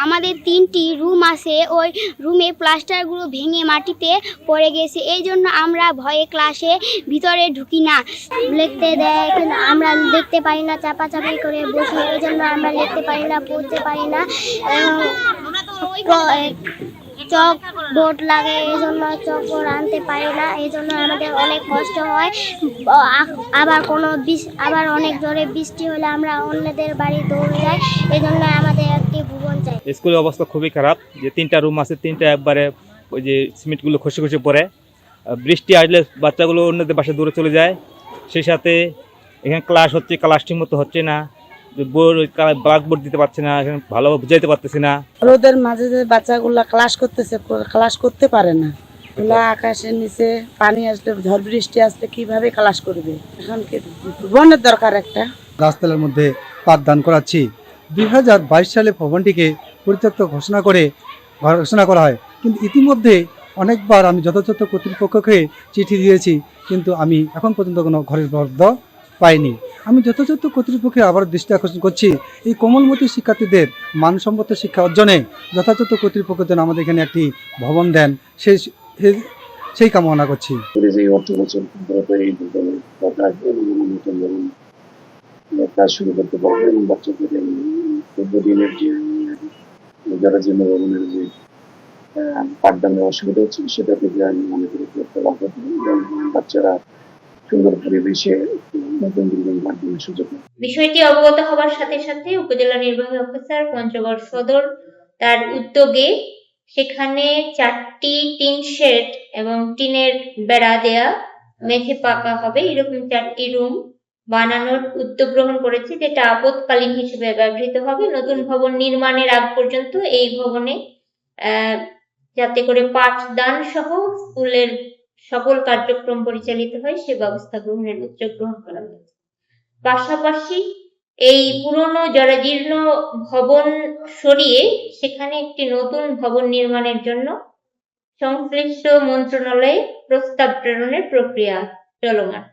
আমাদের 3টি রুম আছে, ওই রুমে প্লাস্টারগুলো ভেঙে মাটিতে পড়ে গেছে। এই জন্য আমরা ভয়ে ক্লাসে ভিতরে ঢুকি না, লিখতে দেয় আমরা দেখতে পারি না, চাপাচাপি করে বসি, এই জন্য আমরা লিখতে পারি না, পড়তে পারি না। চক বোর্ড লাগে, এই জন্য চকবোর্ড আনতে পারি না, এই জন্য আমাদের অনেক কষ্ট হয়। আবার অনেক জোরে বৃষ্টি হলে আমরা অন্যদের বাড়ি দৌড়ে যাই, এই জন্য আমাদের একটি ভুবন চাই। স্কুলের অবস্থা খুবই খারাপ, যে 3টা রুম আছে, 3টা একবারে ওই যে সিমেন্টগুলো খসে খসে পড়ে। বৃষ্টি আসলে বাচ্চাগুলো অন্যদের বাসায় দূরে চলে যায়। সেই সাথে এখানে ক্লাস হচ্ছে, ক্লাস ঠিক মতো হচ্ছে না, ব্ল্যাকবোর্ড দিতে পারছে না, এখানে ভালোভাবে বুঝাইতে পারতেছে না। রোদের মাঝে যে বাচ্চাগুলা ক্লাস করতে পারে না, খোলা আকাশের নিচে পানি আসলে, ঝড় বৃষ্টি আসলে কিভাবে ক্লাস করবে? এখন কি বনের দরকার একটা গাছতলার মধ্যে পাঠদান করাচ্ছি। 2022 সালে ভবনটিকে পরিত্যক্ত ঘোষণা করা হয়, কিন্তু ইতিমধ্যে অনেকবার আমি যথাযথ কর্তৃপক্ষকে চিঠি দিয়েছি, কিন্তু আমি এখন পর্যন্ত কোনো ঘরের বরাদ্দ পাইনি। আমি যথাযথ কর্তৃপক্ষে আবার দৃষ্টি আকর্ষণ করছি, এই কোমলমতি শিক্ষার্থীদের মানসম্মত শিক্ষা অর্জনে যথাযথ কর্তৃপক্ষ যেন আমাদের এখানে একটি ভবন দেন, সেই কামনা করছি। কাজ শুরু করতে পারবে এবং বাচ্চাদের দীর্ঘদিনের যে যারা যে ভবনের যে পাঠদানের অসুবিধা হচ্ছে সেটা থেকে আমি মনে করি বাচ্চারা সুন্দর পরিবেশে নতুন জীবন পাঠদানের সুযোগ। বিষয়টি অবগত হবার সাথে সাথে উপজেলা নির্বাহী অফিসার পঞ্চগড় সদর তার উদ্যোগে সেখানে 4টি টিন শেড এবং টিনের বেড়া দেয়া, মেঝে পাকা হবে, এরকম 4টি রুম বানানোর উদ্যোগ গ্রহণ করেছে, যেটা আপৎকালীন হিসেবে ব্যবহৃত হবে। নতুন ভবন নির্মাণের আগ পর্যন্ত এই ভবনে যাতে করে পাঠদান সহ স্কুলের সকল কার্যক্রম পরিচালিত হয় সে ব্যবস্থা গ্রহণের উদ্যোগ গ্রহণ করা হয়েছে। পাশাপাশি এই পুরনো জরাজীর্ণ ভবন সরিয়ে সেখানে একটি নতুন ভবন নির্মাণের জন্য সংশ্লিষ্ট মন্ত্রণালয়ে প্রস্তাব প্রেরণের প্রক্রিয়া চলমান।